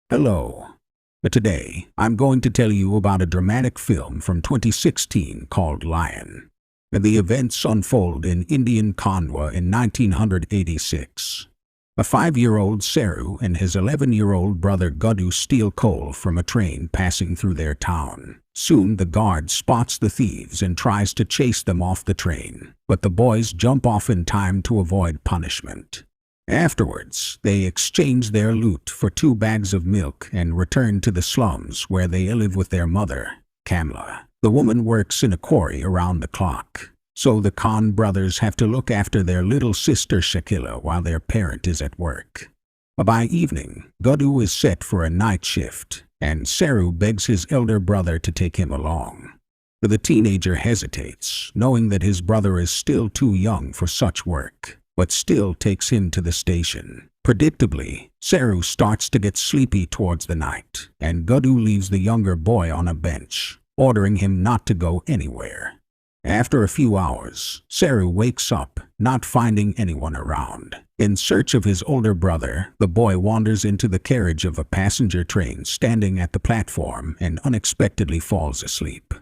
Hello. Today, I'm going to tell you about a dramatic film from 2016 called Lion. The events unfold in Indian Khandwa in 1986. A 5-year-old Saroo and his 11-year-old brother Gudu steal coal from a train passing through their town. Soon the guard spots the thieves and tries to chase them off the train, but the boys jump off in time to avoid punishment. Afterwards, they exchange their loot for 2 bags of milk and return to the slums where they live with their mother, Kamla. The woman works in a quarry around the clock, so the Khan brothers have to look after their little sister Shakila while their parent is at work. By evening, Gudu is set for a night shift, and Saroo begs his elder brother to take him along. The teenager hesitates, knowing that his brother is still too young for such work, but still takes him to the station. Predictably, Saroo starts to get sleepy towards the night, and Gudu leaves the younger boy on a bench, ordering him not to go anywhere. After a few hours, Saroo wakes up, not finding anyone around. In search of his older brother, the boy wanders into the carriage of a passenger train standing at the platform and unexpectedly falls asleep.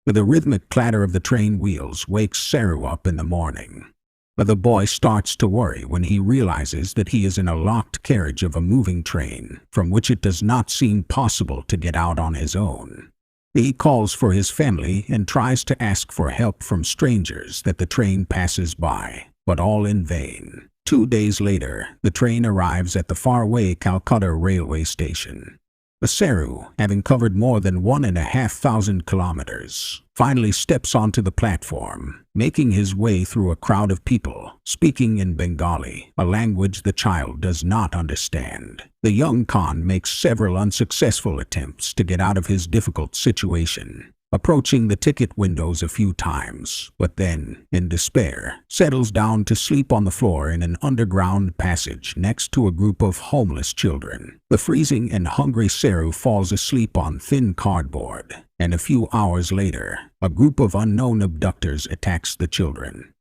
The rhythmic clatter of the train wheels wakes Saroo up in the morning. But the boy starts to worry when he realizes that he is in a locked carriage of a moving train, from which it does not seem possible to get out on his own. He calls for his family and tries to ask for help from strangers that the train passes by, but all in vain. 2 days later, the train arrives at the faraway Calcutta railway station. Saroo, having covered more than 1,500 kilometers, finally steps onto the platform, making his way through a crowd of people, speaking in Bengali, a language the child does not understand. The young Khan makes several unsuccessful attempts to get out of his difficult situation, approaching the ticket windows a few times, but then, in despair, settles down to sleep on the floor in an underground passage next to a group of homeless children. The freezing and hungry Saroo falls asleep on thin cardboard, and a few hours later, a group of unknown abductors attacks the children.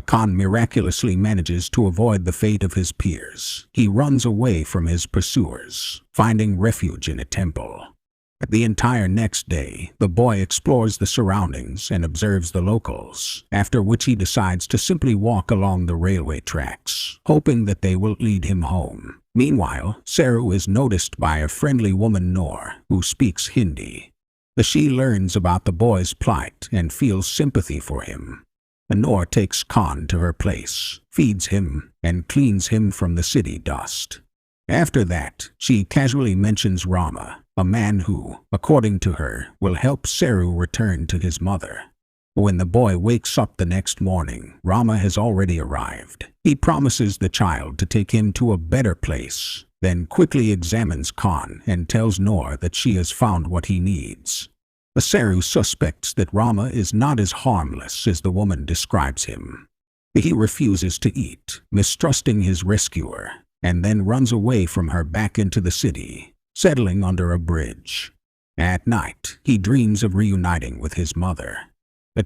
Khan miraculously manages to avoid the fate of his peers. He runs away from his pursuers, finding refuge in a temple. The entire next day, the boy explores the surroundings and observes the locals, after which he decides to simply walk along the railway tracks, hoping that they will lead him home. Meanwhile, Saroo is noticed by a friendly woman Noor, who speaks Hindi. She learns about the boy's plight and feels sympathy for him. Noor takes Khan to her place, feeds him, and cleans him from the city dust. After that, she casually mentions Rama, a man who, according to her, will help Saroo return to his mother. When the boy wakes up the next morning, Rama has already arrived. He promises the child to take him to a better place, then quickly examines Khan and tells Noor that she has found what he needs. Saroo suspects that Rama is not as harmless as the woman describes him. He refuses to eat, mistrusting his rescuer, and then runs away from her back into the city, settling under a bridge. At night, he dreams of reuniting with his mother.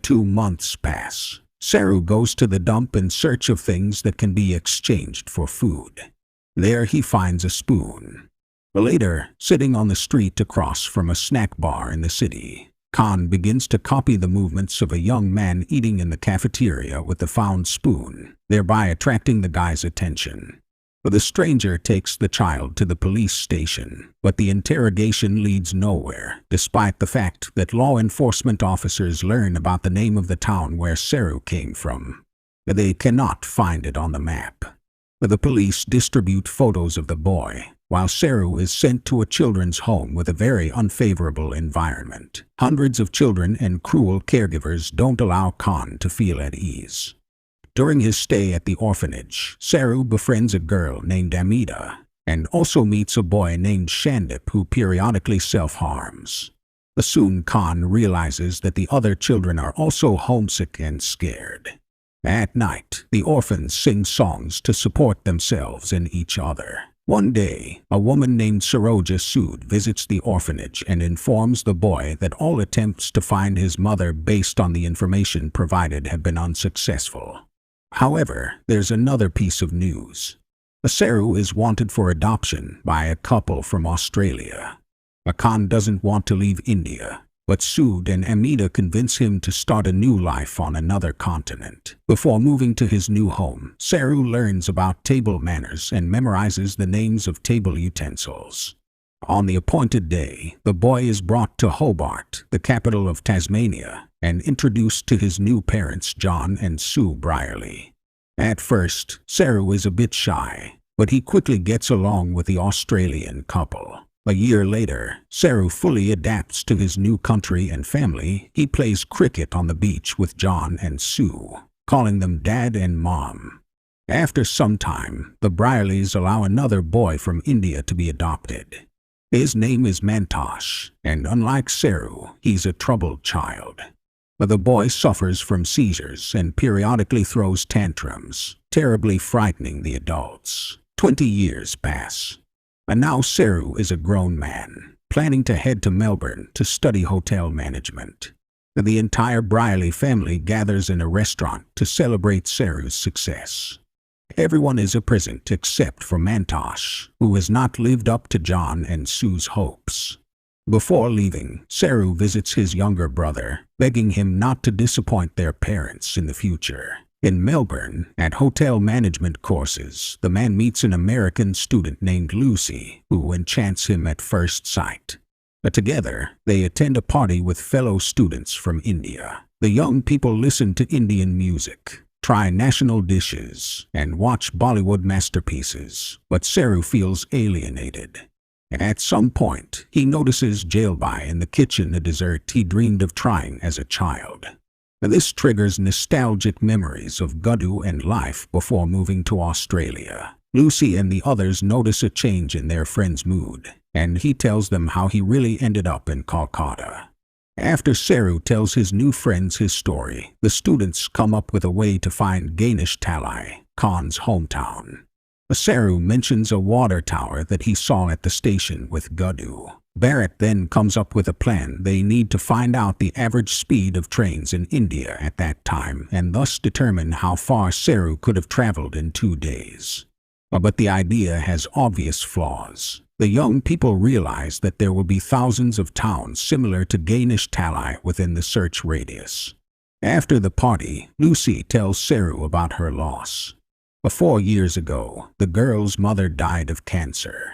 2 months pass. Saroo goes to the dump in search of things that can be exchanged for food. There he finds a spoon. Later, sitting on the street across from a snack bar in the city, Khan begins to copy the movements of a young man eating in the cafeteria with the found spoon, thereby attracting the guy's attention. The stranger takes the child to the police station, but the interrogation leads nowhere, despite the fact that law enforcement officers learn about the name of the town where Saroo came from. They cannot find it on the map. The police distribute photos of the boy, while Saroo is sent to a children's home with a very unfavorable environment. Hundreds of children and cruel caregivers don't allow Khan to feel at ease. During his stay at the orphanage, Saroo befriends a girl named Amida, and also meets a boy named Shandip who periodically self-harms. Soon Khan realizes that the other children are also homesick and scared. At night, the orphans sing songs to support themselves and each other. One day, a woman named Saroja Sood visits the orphanage and informs the boy that all attempts to find his mother based on the information provided have been unsuccessful. However, there's another piece of news. Saroo is wanted for adoption by a couple from Australia. Khan doesn't want to leave India, but Sood and Amita convince him to start a new life on another continent. Before moving to his new home, Saroo learns about table manners and memorizes the names of table utensils. On the appointed day, the boy is brought to Hobart, the capital of Tasmania, and introduced to his new parents John and Sue Brierley. At first, Saroo is a bit shy, but he quickly gets along with the Australian couple. A year later, Saroo fully adapts to his new country and family. He plays cricket on the beach with John and Sue, calling them Dad and Mom. After some time, the Brierleys allow another boy from India to be adopted. His name is Mantosh, and unlike Saroo, he's a troubled child. The boy suffers from seizures and periodically throws tantrums, terribly frightening the adults. 20 years pass, and now Saroo is a grown man, planning to head to Melbourne to study hotel management. The entire Brierley family gathers in a restaurant to celebrate Saroo's success. Everyone is present except for Mantosh, who has not lived up to John and Sue's hopes. Before leaving, Saroo visits his younger brother, begging him not to disappoint their parents in the future. In Melbourne, at hotel management courses, the man meets an American student named Lucy, who enchants him at first sight. Together, they attend a party with fellow students from India. The young people listen to Indian music, try national dishes, and watch Bollywood masterpieces, but Saroo feels alienated. At some point, he notices Jalbai in the kitchen, a dessert he dreamed of trying as a child. This triggers nostalgic memories of Gudu and life before moving to Australia. Lucy and the others notice a change in their friend's mood, and he tells them how he really ended up in Calcutta. After Saroo tells his new friends his story, the students come up with a way to find Ganesh Talai, Khan's hometown. Saroo mentions a water tower that he saw at the station with Gudu. Barrett then comes up with a plan. They need to find out the average speed of trains in India at that time and thus determine how far Saroo could have traveled in 2 days. But the idea has obvious flaws. The young people realize that there will be thousands of towns similar to Ganesh Talai within the search radius. After the party, Lucy tells Saroo about her loss. 4 years ago, the girl's mother died of cancer.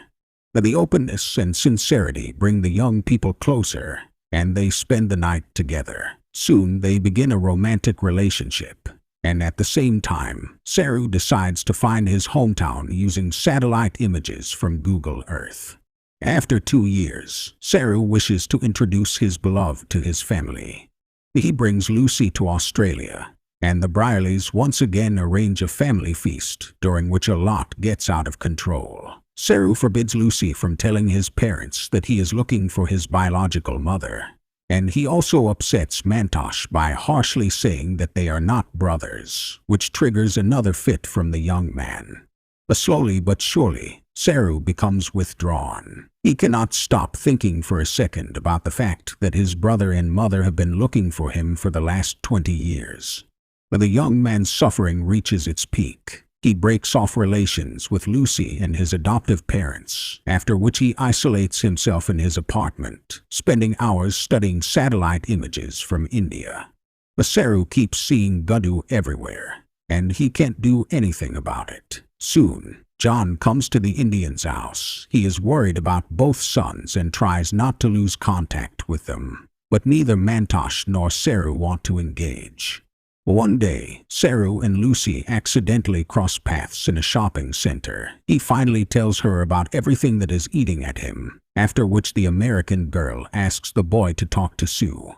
The openness and sincerity bring the young people closer, and they spend the night together. Soon they begin a romantic relationship, and at the same time, Saroo decides to find his hometown using satellite images from Google Earth. After 2 years, Saroo wishes to introduce his beloved to his family. He brings Lucy to Australia, and the Brierleys once again arrange a family feast during which a lot gets out of control. Saroo forbids Lucy from telling his parents that he is looking for his biological mother, and he also upsets Mantosh by harshly saying that they are not brothers, which triggers another fit from the young man. But slowly but surely, Saroo becomes withdrawn. He cannot stop thinking for a second about the fact that his brother and mother have been looking for him for the last 20 years. But the young man's suffering reaches its peak. He breaks off relations with Lucy and his adoptive parents, after which he isolates himself in his apartment, spending hours studying satellite images from India. But Saroo keeps seeing Gudu everywhere, and he can't do anything about it. Soon, John comes to the Indian's house. He is worried about both sons and tries not to lose contact with them, but neither Mantosh nor Saroo want to engage. One day, Saroo and Lucy accidentally cross paths in a shopping center. He finally tells her about everything that is eating at him, after which the American girl asks the boy to talk to Sue.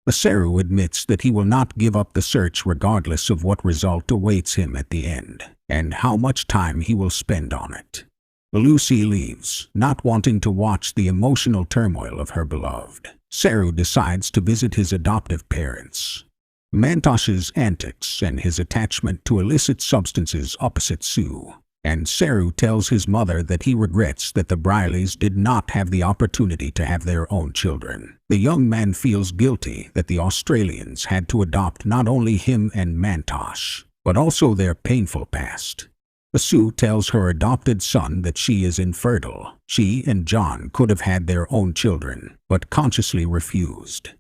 Saroo admits that he will not give up the search regardless of what result awaits him at the end, and how much time he will spend on it. Lucy leaves, not wanting to watch the emotional turmoil of her beloved. Saroo decides to visit his adoptive parents. Mantosh's antics and his attachment to illicit substances upset Sue, and Saroo tells his mother that he regrets that the Brierleys did not have the opportunity to have their own children. The young man feels guilty that the Australians had to adopt not only him and Mantosh, but also their painful past. Sue tells her adopted son that she is infertile. She and John could have had their own children, but consciously refused.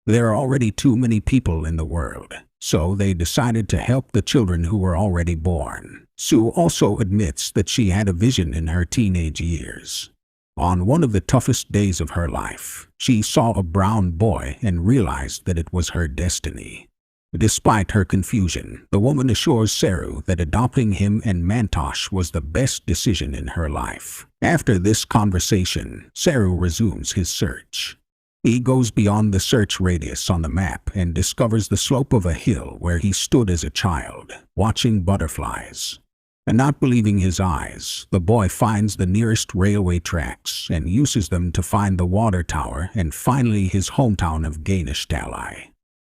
There are already too many people in the world, so they decided to help the children who were already born. Sue also admits that she had a vision in her teenage years. On one of the toughest days of her life, she saw a brown boy and realized that it was her destiny. Despite her confusion, the woman assures Saroo that adopting him and Mantosh was the best decision in her life. After this conversation, Saroo resumes his search. He goes beyond the search radius on the map and discovers the slope of a hill where he stood as a child, watching butterflies. And not believing his eyes, the boy finds the nearest railway tracks and uses them to find the water tower and finally his hometown of Ganeshtali.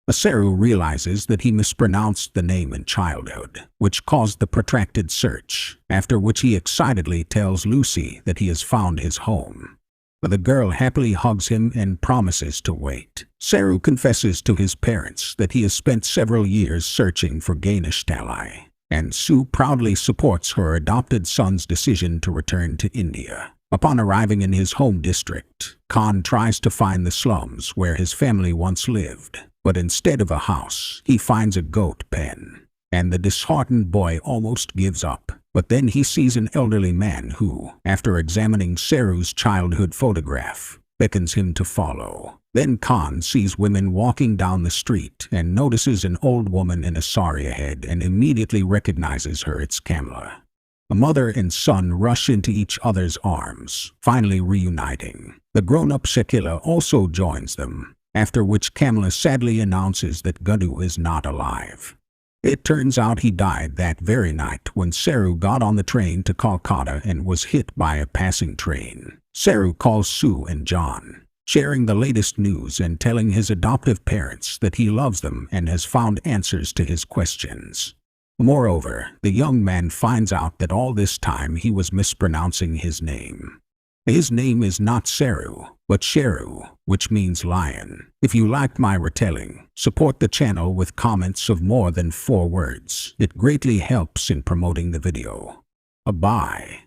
Saroo realizes that he mispronounced the name in childhood, which caused the protracted search, after which he excitedly tells Lucy that he has found his home. The girl happily hugs him and promises to wait. Saroo confesses to his parents that he has spent several years searching for Ganeshtali, and Sue proudly supports her adopted son's decision to return to India. Upon arriving in his home district, Khan tries to find the slums where his family once lived, but instead of a house, he finds a goat pen. And the disheartened boy almost gives up. But then he sees an elderly man who, after examining Saroo's childhood photograph, beckons him to follow. Then Khan sees women walking down the street and notices an old woman in a sari ahead and immediately recognizes her as Kamla. A mother and son rush into each other's arms, finally reuniting. The grown-up Shakila also joins them, after which Kamla sadly announces that Gadu is not alive. It turns out he died that very night when Saroo got on the train to Kolkata and was hit by a passing train. Saroo calls Sue and John, sharing the latest news and telling his adoptive parents that he loves them and has found answers to his questions. Moreover, the young man finds out that all this time he was mispronouncing his name. His name is not Saroo, but Saroo, which means lion. If you liked my retelling, support the channel with comments of more than 4 words. It greatly helps in promoting the video. Bye.